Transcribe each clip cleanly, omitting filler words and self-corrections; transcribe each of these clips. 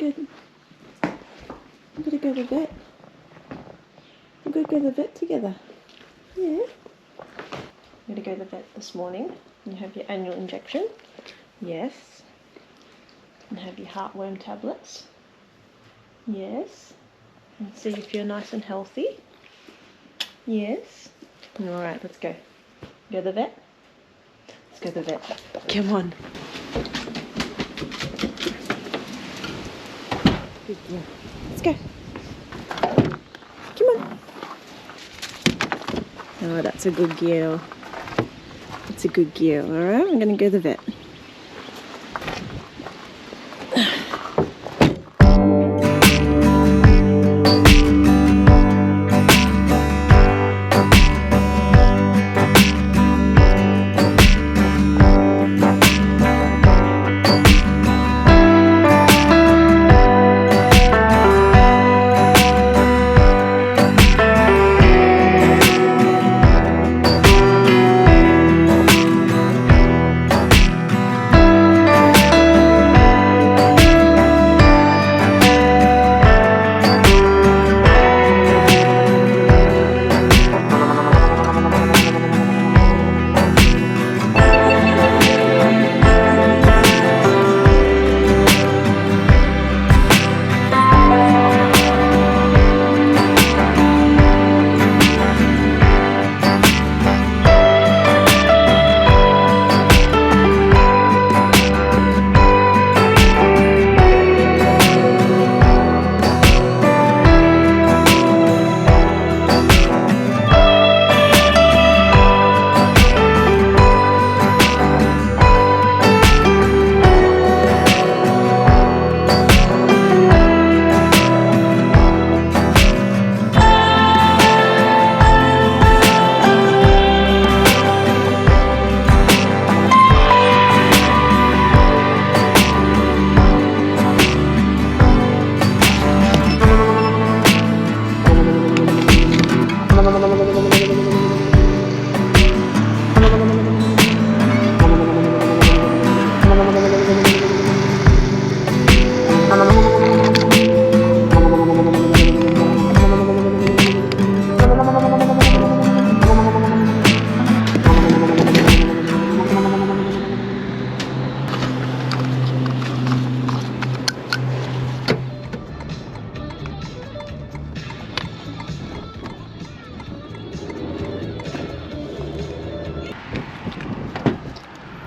go. We've got to go to the vet. We've got to go to the vet together. Yeah. You're going to go to the vet this morning. You have your annual injection. Yes. And have your heartworm tablets. Yes. And see if you're nice and healthy. Yes. Alright, let's go. Go to the vet? Let's go to the vet. Come on. Good girl. Let's go. Come on. Oh, that's a good girl. That's a good girl. Alright, I'm going to go to the vet.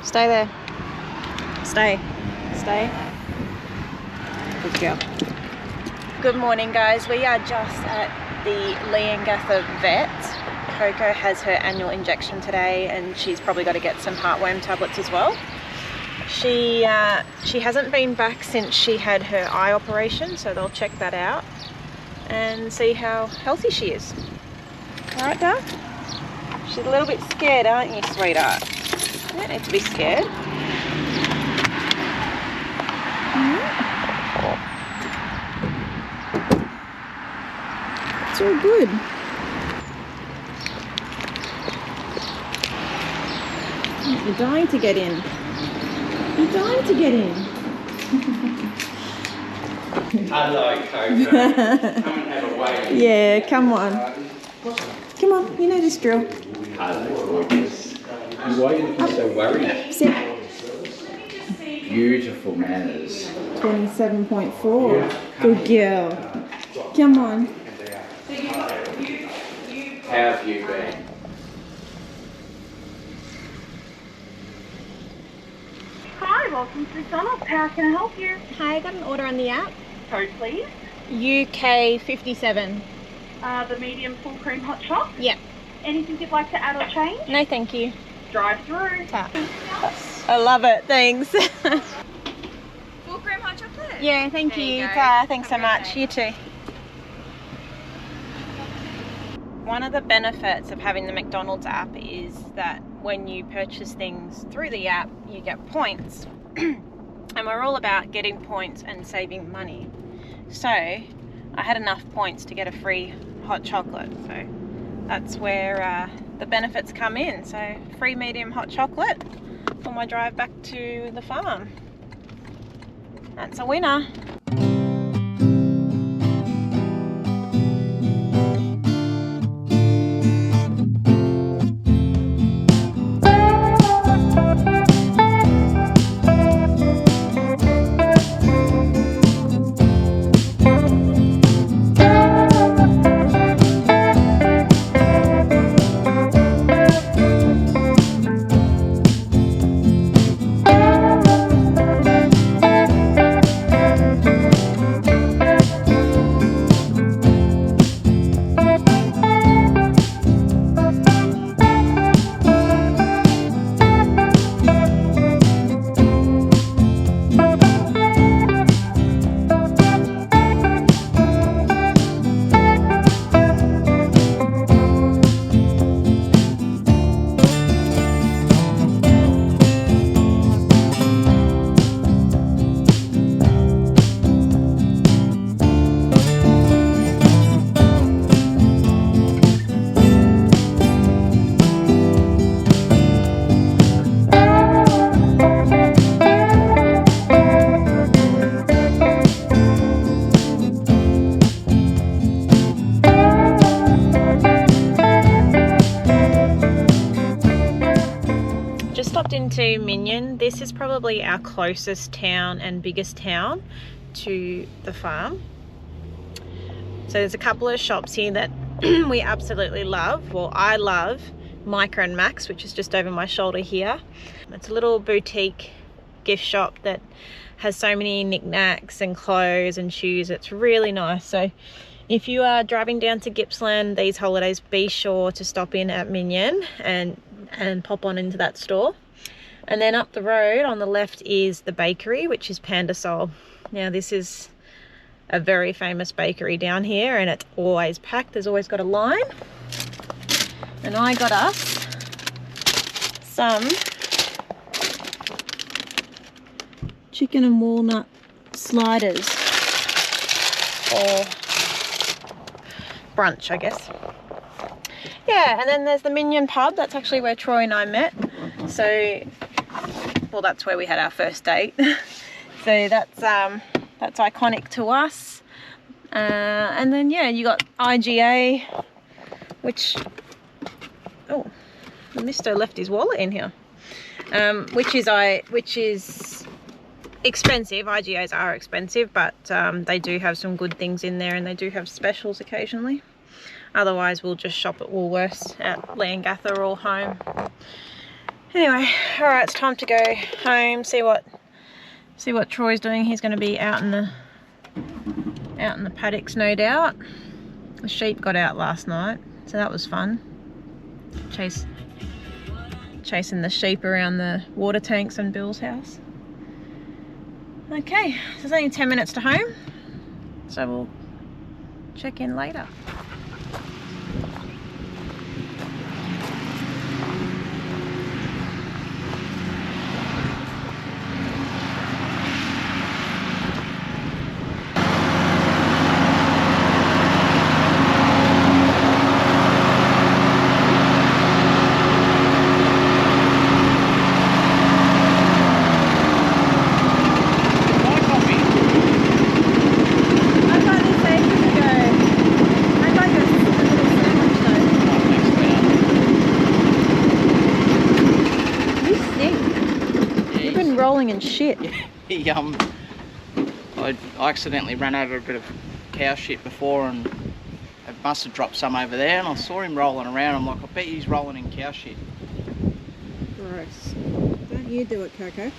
Stay there. Stay. Stay. Good girl. Good morning, guys. We are just at the Leongatha vet. Coco has her annual injection today and she's probably got to get some heartworm tablets as well. She hasn't been back since she had her eye operation, so they'll check that out and see how healthy she is. Alright, Dad? She's a little bit scared, aren't you, sweetheart? You don't need to be scared. It's all good. You're dying to get in. You're dying to get in. Hello, Coco. Come and have a wave. Yeah, come on. Come on, you know this drill. Hello, gorgeous. Why are you looking so worried? Sit. Beautiful manners. 27.4. Good girl. Come on. How have you been? Hi, welcome to McDonald's. How can I help you? Hi, I got an order on the app. Code, please. UK 57. The medium full cream hot shot. Yeah. Anything you'd like to add or change? No, thank you. Drive through. I love it. Thanks. Full cream hot chocolate? Yeah, thank There you. you go. Thanks so Have a much. great You too. One of the benefits of having the McDonald's app is that when you purchase things through the app, you get points. And we're all about getting points and saving money. So I had enough points to get a free hot chocolate. So that's where the benefits come in. So free medium hot chocolate for my drive back to the farm. That's a winner. Just stopped into Minion. This is probably our closest town and biggest town to the farm. So there's a couple of shops here that we absolutely love. Well, I love Micah and Max, which is just over my shoulder here. It's a little boutique gift shop that has so many knickknacks and clothes and shoes. It's really nice. So if you are driving down to Gippsland these holidays, be sure to stop in at Minion and pop on into that store. And then up the road on the left is the bakery, which is Panda Sol. Now this is a very famous bakery down here, and it's always packed. There's always got a line. And I got us some chicken and walnut sliders for brunch, I guess. Yeah, and then there's the Minion pub. That's actually where Troy and I met. So, well, that's where we had our first date. So that's iconic to us. And then yeah, you got IGA, which, oh, the mister left his wallet in here. Which is expensive. IGAs are expensive, but they do have some good things in there, and they do have specials occasionally. Otherwise we'll just shop at Woolworths at Leongatha or home. Anyway, all right, it's time to go home, see what Troy's doing. He's going to be out in the paddocks, no doubt. The sheep got out last night, so that was fun. Chasing the sheep around the water tanks in Bill's house. Okay, so it's only 10 minutes to home, so we'll check in later. And shit. I accidentally ran over a bit of cow shit before, and it must have dropped some over there, and I saw him rolling around. I'm like, I bet he's rolling in cow shit. Gross. Don't you do it, Coco.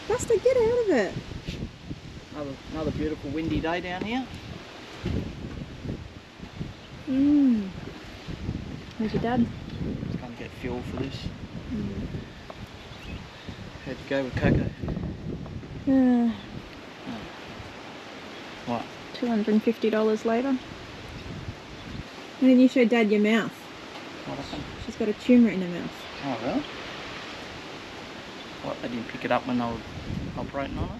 Buster, get out of it. Another beautiful windy day down here. Where's your dad? Just going to get fuel for this. How'd you go with Coco? What? $250 later. And then you show Dad your mouth. What happened? She's got a tumour in her mouth. Oh, really? What, they didn't pick it up when they were operating on it?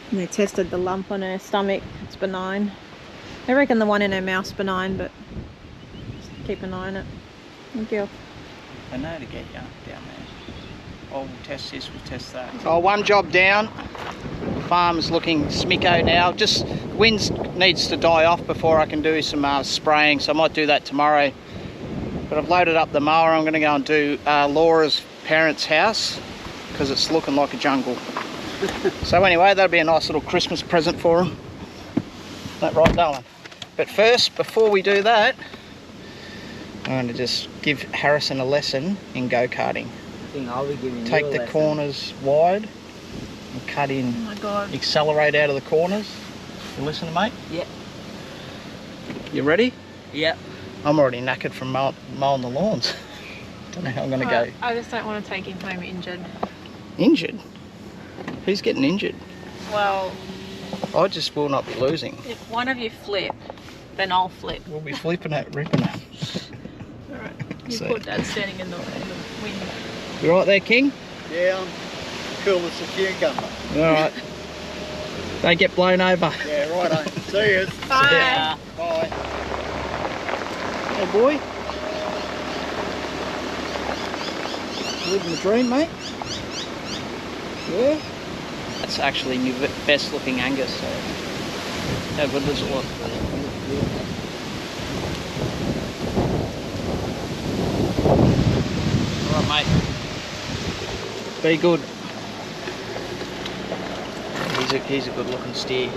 And they tested the lump on her stomach. It's benign. They reckon the one in her mouth's benign, but just keep an eye on it. Thank you. They know to get you down there. Oh, we'll test this, we'll test that. Oh, one job down. The farm is looking smicko now. Just wind needs to die off before I can do some spraying, so I might do that tomorrow. But I've loaded up the mower. I'm going to go and do Laura's parents' house because it's looking like a jungle. So anyway, that'll be a nice little Christmas present for them. Is that right, darling? But first, before we do that, I'm going to just give Harrison a lesson in go-karting. I think I'll be giving you Take a the lesson. corners wide and cut in. Oh my God. Accelerate out of the corners. You listening, mate? Yep. You ready? Yep. I'm already knackered from mowing the lawns. Don't know how I'm going to go. I just don't want to take him home injured. Injured? Who's getting injured? Well, I just will not be losing. if one of you flip, then I'll flip. We'll be flipping it, ripping it. Alright. You So- put Dad standing in the wind. You right there, King? Yeah, I'm cool as a cucumber. Alright. Don't get blown over. Yeah, righto. See you. Bye. Bye. Hey, boy. Living the dream, mate. Yeah. That's actually my best looking Angus, so how good does it look? right, mate. Be good. He's a good looking steer.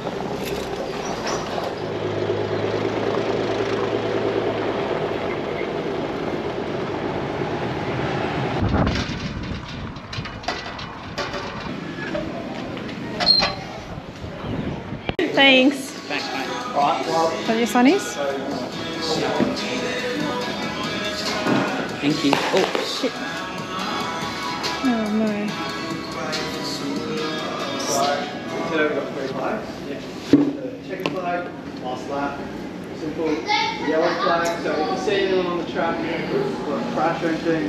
Thanks. Thanks, mate. Alright, well. What are your sunnies? Thank you. Oh, Shit. Oh no. Today we've got 3 flags. Yeah. The checker flag, last lap, simple yellow flag. So if you see anyone on the track, got a crash or anything,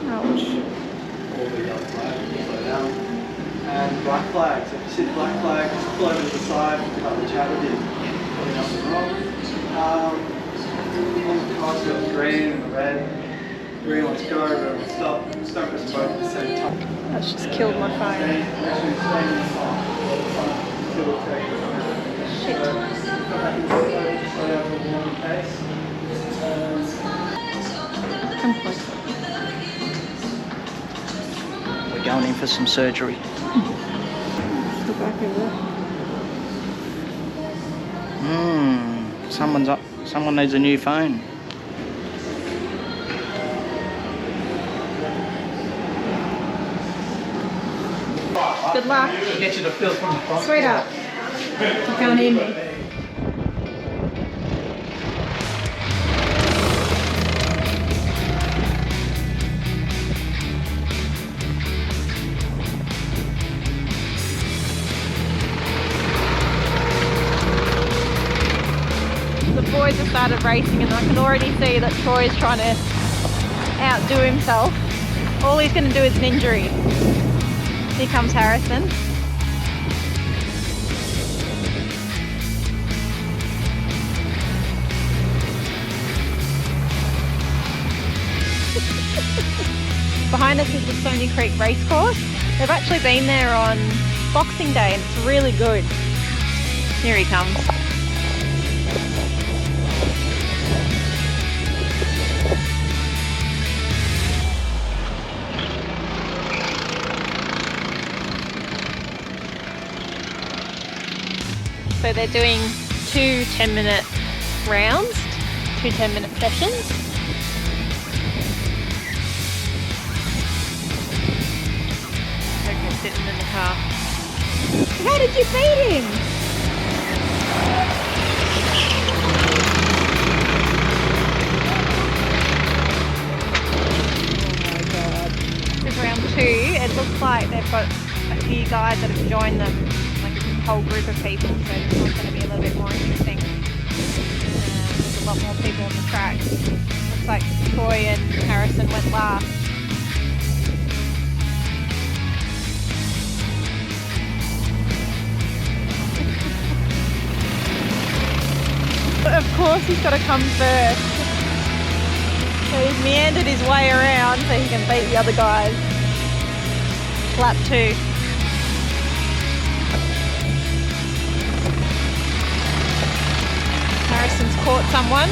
Ouch. or the yellow flag, slow down. And black flag. So if you see the black flag, just pull over to the side, have a chat with you. Probably nothing wrong. On the car's got green and red. Green wants to go, red wants to stop. Start pressing both at the same time. That's just killed my phone. Make sure you stay in the front. Until it takes. Shit. Go back into the slow down to a walking pace. Come close. we're going in for some surgery. Go back over there. Someone's up. Someone needs a new phone. Good luck. Get you to fill from the front. Sweetheart. You can't hear me. The boys have started racing and I can already see that Troy's trying to outdo himself. All he's going to do is an injury. Here comes Harrison. Behind us is the Stony Creek Racecourse. They've actually been there on Boxing Day and it's really good. Here he comes. So they're doing 2 10-minute rounds, 2 10-minute sessions. Coco's sitting in the car. How did you beat him? Oh my god. This is round 2. It looks like they've got a few guys that have joined them. Whole group of people, so it's going to be a little bit more interesting. There's a lot more people on the track. Looks like Troy and Harrison went last. But of course he's got to come first. So he's meandered his way around so he can beat the other guys. Lap 2. Harrison's caught someone.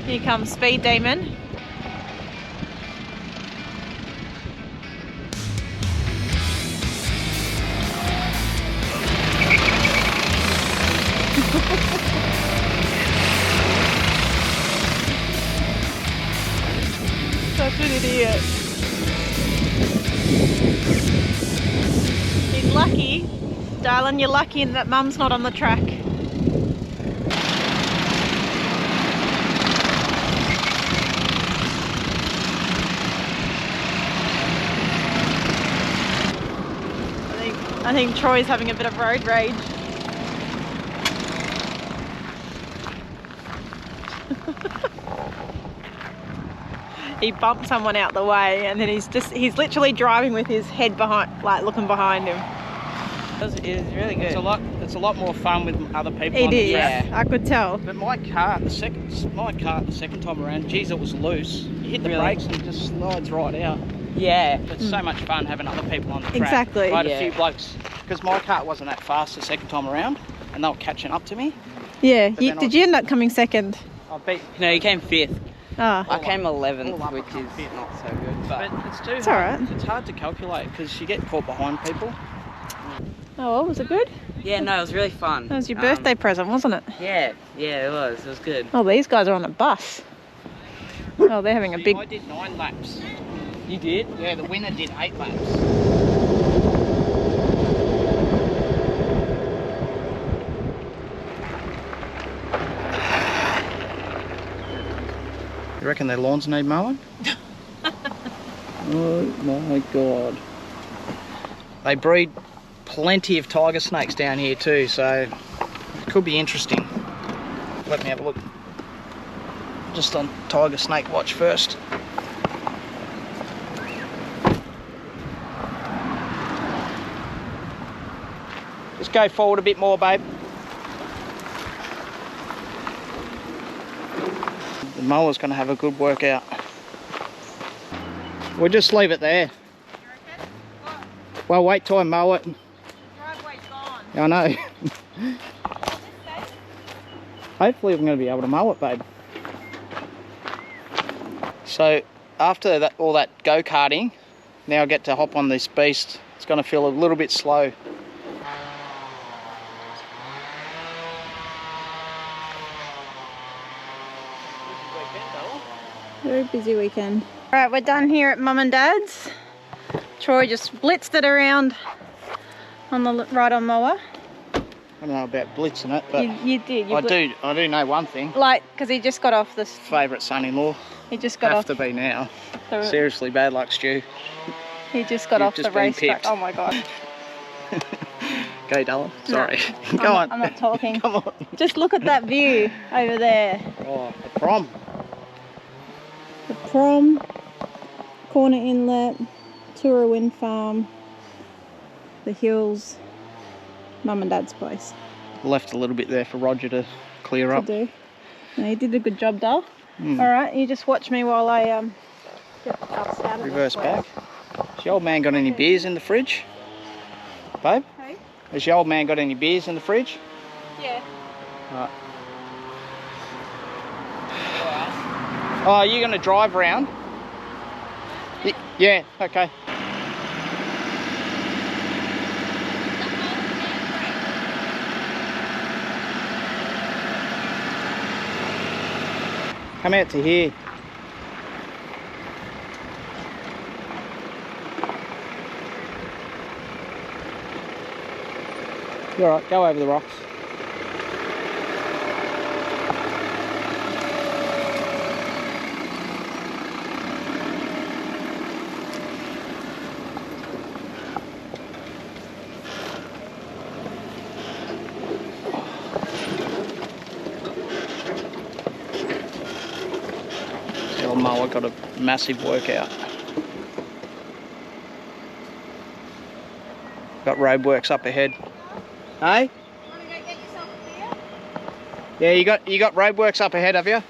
Here comes Speed Demon. Such an idiot. He's lucky. Darling, you're lucky that Mum's not on the track. I think Troy's having a bit of road rage. He bumped someone out the way and then he's literally driving with his head behind, like looking behind him. It is really good. It's a lot more fun with other people It on the is, track. I could tell. But my car the second time around, geez, it was loose. You hit the brakes and it just slides right out. Yeah. It's so much fun having other people on the track. Exactly. I had Yeah. a few blokes, because my car wasn't that fast the second time around, and they were catching up to me. Yeah, But then did you end up coming second? I beat. No, he came 5th. Oh, I came 11th, which is not so good. But it's too It's hard. alright. It's hard to calculate because you get caught behind people. oh well, was it good? Yeah, no, it was really fun. That was your birthday present, wasn't it? Yeah, it was. It was good. Oh, these guys are on a bus. Oh, they're having a big... I did 9 laps. You did? Yeah, the winner did 8 laps. You reckon their lawns need mowing? Oh my god. They breed plenty of tiger snakes down here too, so it could be interesting. Let me have a look. Just on tiger snake watch first. Just go forward a bit more, babe. The mower's going to have a good workout. We'll just leave it there. Well, wait till I mow it. driveway's gone. I know. Hopefully I'm going to be able to mow it, babe. So after that, all that go-karting, now I get to hop on this beast. It's going to feel a little bit slow. Very busy weekend. Alright, we're done here at Mum and Dad's. Troy just blitzed it around on the ride-on mower. I don't know about blitzing it, but You did. I do know one thing. Like, because he just got off this... Favourite son-in-law. He just got Have off... to be now. the, Seriously, bad luck, Stu. he just got You've off just the been racetrack. pipped. Oh my god. Go, darling. Sorry. I'm Go on. I'm not talking. Come on. Just look at that view over there. Oh, the prom. The prom, Corner Inlet, Toura Wind Farm, the hills, Mum and Dad's place. Left a little bit there for Roger to clear To up. do. No, you did a good job, Dale. Mm. Alright, you just watch me while I get the bus out of Reverse this back. Has your old man got any beers in the fridge? Babe? Hey? Has your old man got any beers in the fridge? Yeah. Right. Oh, are you going to drive round? Yeah, okay. Come out to here. You're alright, go over the rocks. The old mower got a massive workout. Got roadworks up ahead. Hey? Want to go get yourself a beer? Yeah, you got roadworks up ahead, have you?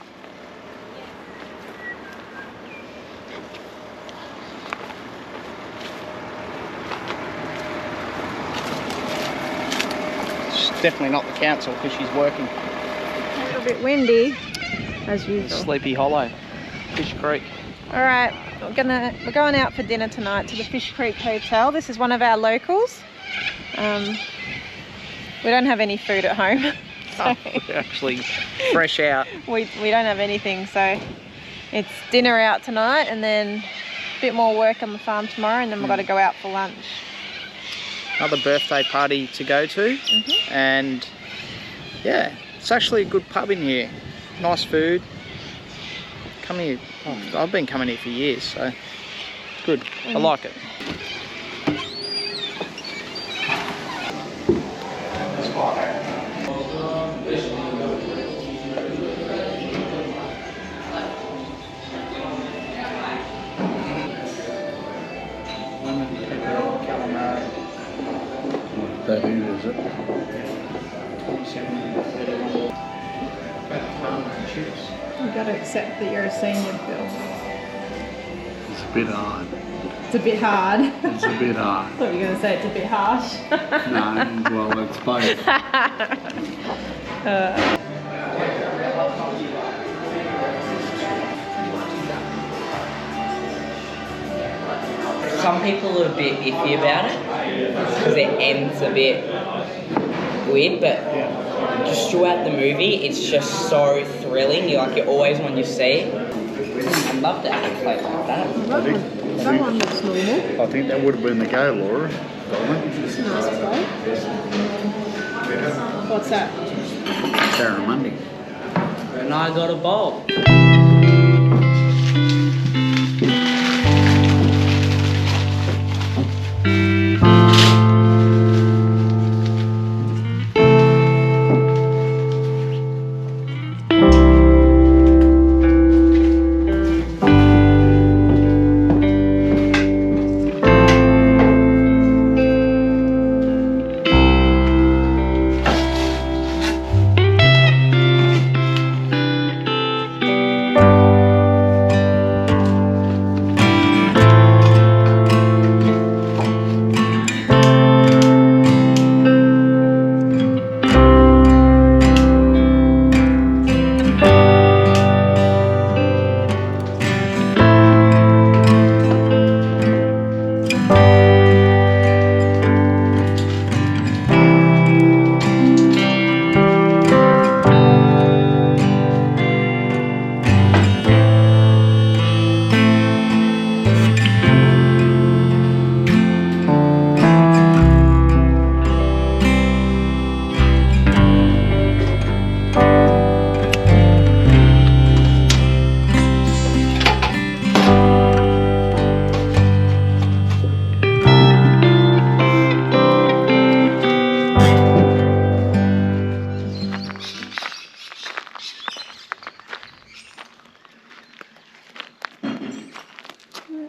It's definitely not the council because she's working. A little bit windy, as usual. Sleepy Hollow, Fish Creek. All right, we're going out for dinner tonight to the Fish Creek Hotel. This is one of our locals. We don't have any food at home, so We're actually fresh out. we don't have anything. So it's dinner out tonight, and then a bit more work on the farm tomorrow, and then we've got to go out for lunch. Another birthday party to go to, and yeah, it's actually a good pub in here. Nice food. Come here. Oh, I've been coming here for years, so it's good. I like it. That is it? You've got to accept that you're a senior, Bill. It's a bit hard. It's a bit hard. It's a bit hard. I thought you were going to say it's a bit harsh. No, well, it's both. some people are a bit iffy about it because it ends a bit weird, but just throughout the movie, it's just so thrilling. You always want to see it. I'd love to have a plate like that. That one looks normal. I think that would have been the go, Laura. It's a nice plate. What's that? Barramundi. And I got a bowl.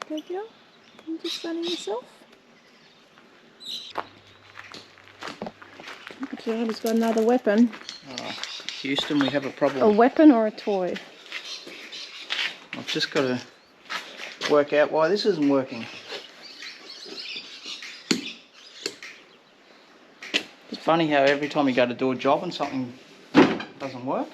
Gabriel, you just sunning yourself. John's got another weapon. Houston, we have a problem. A weapon or a toy? I've just got to work out why this isn't working. It's funny how every time you go to do a job and something doesn't work.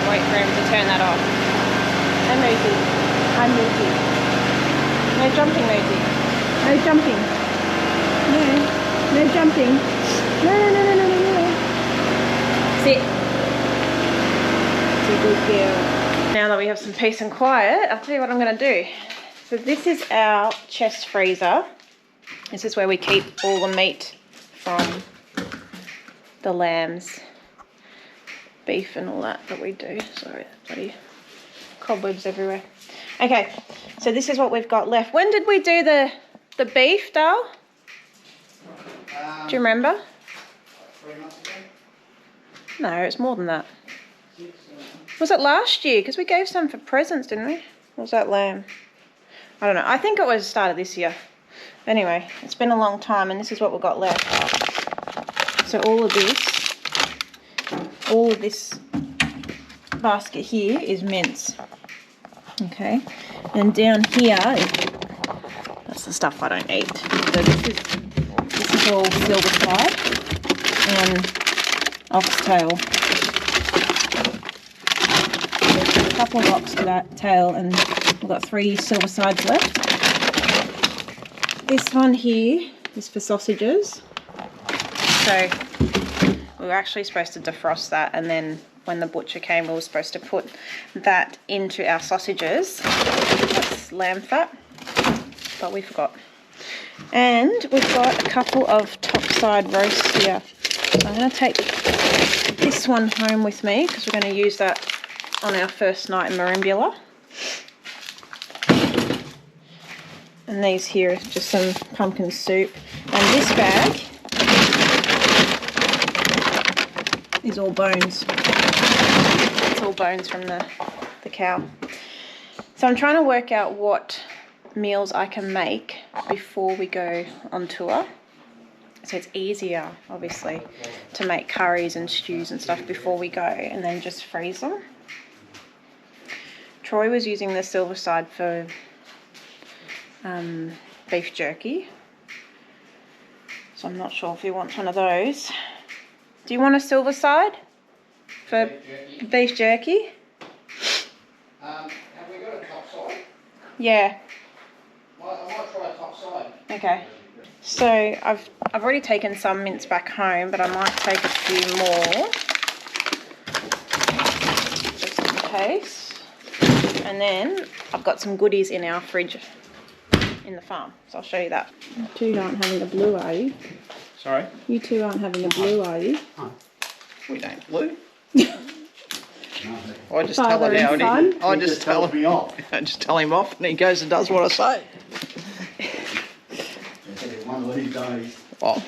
Wait for him to turn that off. And Nosy. I'm Nosy. No jumping, Nosy. No jumping. No. No jumping. No, no, no, no, no, no, no. Sit. It's a good girl. Now that we have some peace and quiet, I'll tell you what I'm going to do. So this is our chest freezer. This is where we keep all the meat from the lambs, beef and all that we do. Sorry, bloody cobwebs everywhere. Okay, so this is what we've got left. When did we do the beef, Dale? Do you remember? 3 months ago? No, it's more than that. Was it last year? Because we gave some for presents, didn't we? Or was that lamb? I don't know. I think it was the start of this year. Anyway, it's been a long time and this is what we've got left. So all of this basket here is mince. Okay. And down here, that's the stuff I don't eat. So this is all silver side and oxtail. There's a couple of oxtail and we've got 3 silver sides left. This one here is for sausages. So we were actually supposed to defrost that, and then when the butcher came we were supposed to put that into our sausages. That's lamb fat, but we forgot. And we've got a couple of topside roasts here. So I'm going to take this one home with me because we're going to use that on our first night in Merimbula. And these here are just some pumpkin soup. And this bag is all bones. It's all bones from the cow. So I'm trying to work out what meals I can make before we go on tour. So it's easier, obviously, to make curries and stews and stuff before we go and then just freeze them. Troy was using the silver side for beef jerky. So I'm not sure if he wants one of those. Do you want a silver side for beef jerky? Have we got a top side? Yeah. I might try a top side. Okay. So I've already taken some mince back home, but I might take a few more just in case. And then I've got some goodies in our fridge in the farm, so I'll show you that. You two aren't having a blue, are you? Sorry? You two aren't having a blue, are you? We don't blue. I just tell Father him how and it son? is. I just tell him off. I just tell him off, and he goes and does what I say. One of these days. Oh,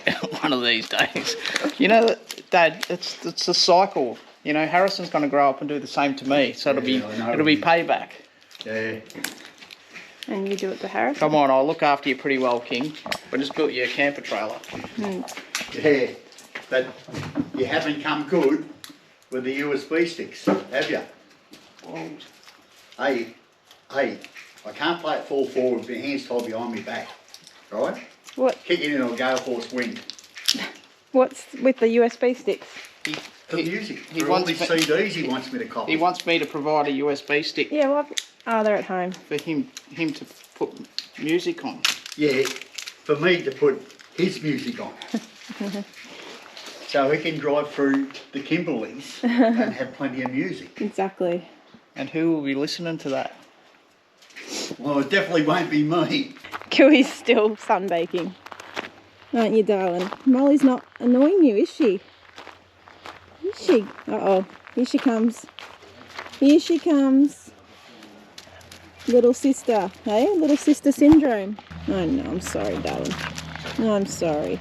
one of these days. You know, Dad, it's a cycle. You know, Harrison's going to grow up and do the same to me, so it'll be payback. Yeah. And you do it to Harris? Come on, I'll look after you pretty well, King. We just built you a camper trailer. Yeah. But you haven't come good with the USB sticks, have you? Well, Hey, I can't play it full forward with my hands tied behind my back, right? What? Kicking in a gale force wind. What's with the USB sticks? For music. he For all wants these me- CDs he wants me to copy. he wants me to provide a USB stick Yeah, well, they're at home. for him to put music on. Yeah, for me to put his music on. So he can drive through the Kimberleys and have plenty of music. Exactly. And who will be listening to that? Well, it definitely won't be me. Kiwi's still sunbaking. Aren't you, darling? Molly's not annoying you, is she? Is she? Uh-oh. Here she comes. Here she comes. Little sister. Hey? Little sister syndrome. Oh, no. I'm sorry, darling. No, I'm sorry.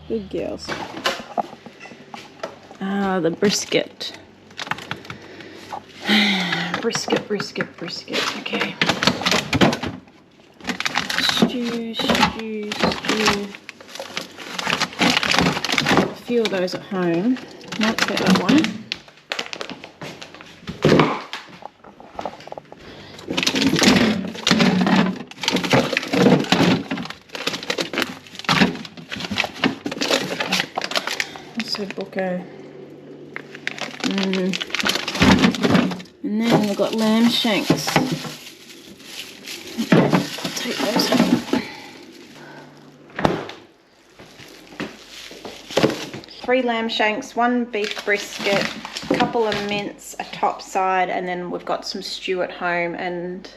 Good girls. Ah, the brisket. Brisket, brisket, brisket. Okay. Stew, stew, stew. A few of those at home. Might take that one. Also bucko. And then we've got lamb shanks. Take those home. 3 lamb shanks, 1 beef brisket, a couple of mince, a top side, and then we've got some stew at home, and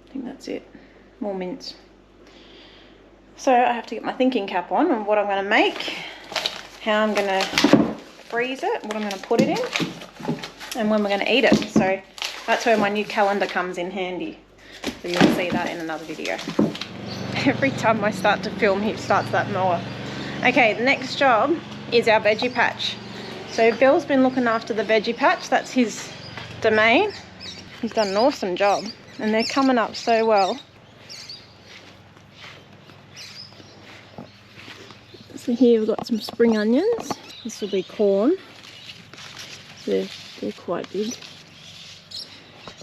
I think that's it. More mince. So I have to get my thinking cap on what I'm going to make, how I'm going to freeze it, what I'm going to put it in, and when we're going to eat it. So that's where my new calendar comes in handy. So you'll see that in another video. Every time I start to film, he starts that mower. Okay, the next job is our veggie patch. So Bill's been looking after the veggie patch. That's his domain. He's done an awesome job, and they're coming up so well. So here we've got some spring onions. This will be corn. They're quite big.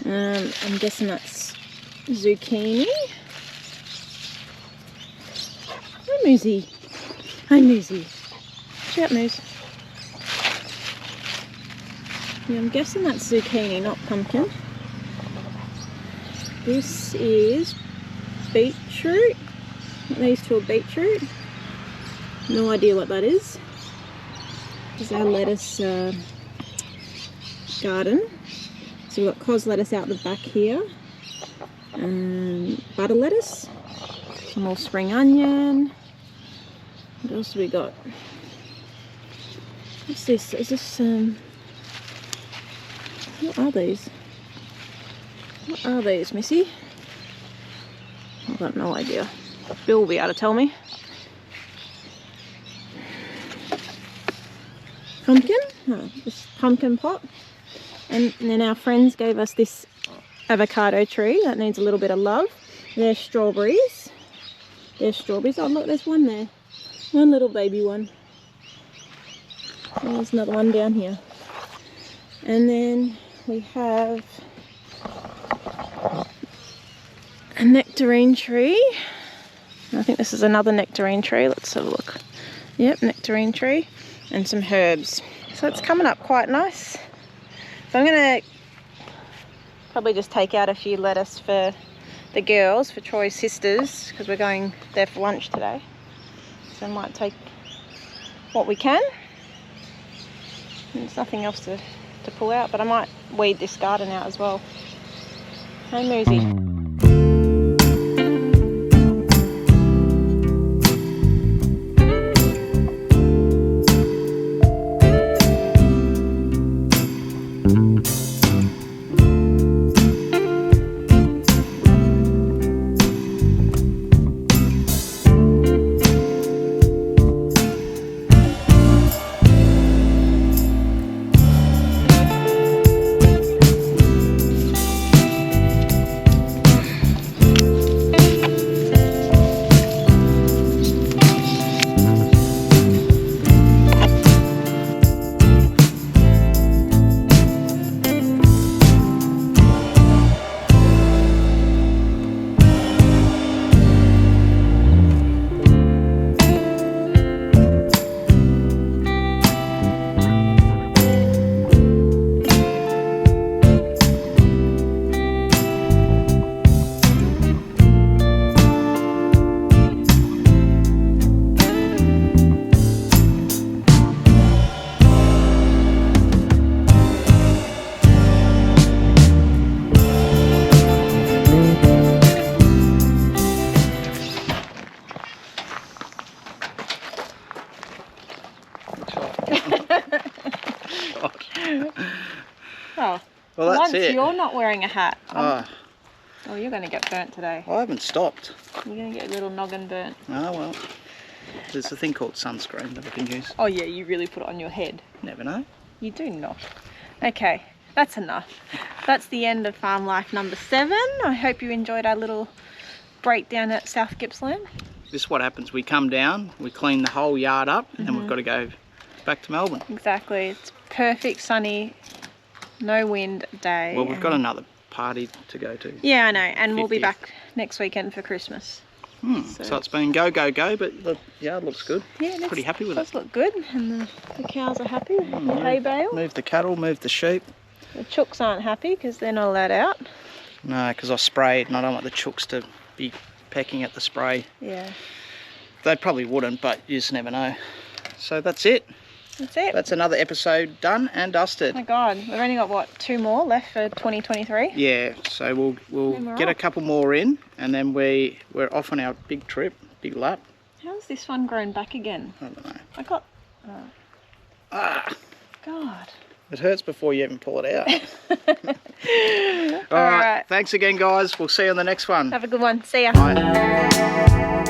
I'm guessing that's zucchini. Hi, Moosey. Hi, Moosey. Cheer up, Moose. Yeah, I'm guessing that's zucchini, not pumpkin. This is beetroot. These two are beetroot. No idea what that is. This is our lettuce garden. So we've got cos lettuce out the back here. Butter lettuce. Some more spring onion. What else have we got? What's this? Is this what are these? What are these, Missy? I've got no idea. Bill will be able to tell me. Pumpkin? Oh, this pumpkin pot. And then our friends gave us this avocado tree that needs a little bit of love. There's strawberries. There's strawberries. Oh look, there's one there. One little baby one. There's another one down here. And then we have A nectarine tree. I think this is another nectarine tree. Let's have a look. Yep, nectarine tree. And some herbs. So it's coming up quite nice. So I'm going to probably just take out a few lettuce for the girls, for Troy's sisters, because we're going there for lunch today. So I might take what we can. There's nothing else to pull out, but I might weed this garden out as well. Hey, Moosey. Oh, well, that's once it. You're not wearing a hat. Oh, You're going to get burnt today. I haven't stopped. You're going to get a little noggin burnt. Oh, well. There's a thing called sunscreen that we can use. Oh yeah, you really put it on your head. Never know. You do not. Okay, that's enough. That's the end of farm life number 7. I hope you enjoyed our little breakdown at South Gippsland. This is what happens. We come down, we clean the whole yard up, and then we've got to go back to Melbourne. Exactly. It's perfect, sunny, no wind day. Well, we've got another party to go to. Yeah, I know. And we'll be 50th. back next weekend for Christmas. So it's been go, go, go, but the yard looks good. Yeah, Pretty happy with does it. look good, and the cows are happy with the hay bale. Move the cattle, move the sheep. The chooks aren't happy because they're not allowed out. No, because I sprayed and I don't want the chooks to be pecking at the spray. Yeah, They probably wouldn't, but you just never know. So that's it. that's it. That's another episode done and dusted. Oh my God, we've only got what, 2 more left for 2023? Yeah, so we'll we're get a off. couple more in, and then we're off on our big trip, big lap. How's this one grown back again? I don't know. I got, Ah, God. it hurts before you even pull it out. All All right. right. Thanks again, guys. We'll see you on the next one. Have a good one. See ya. Bye.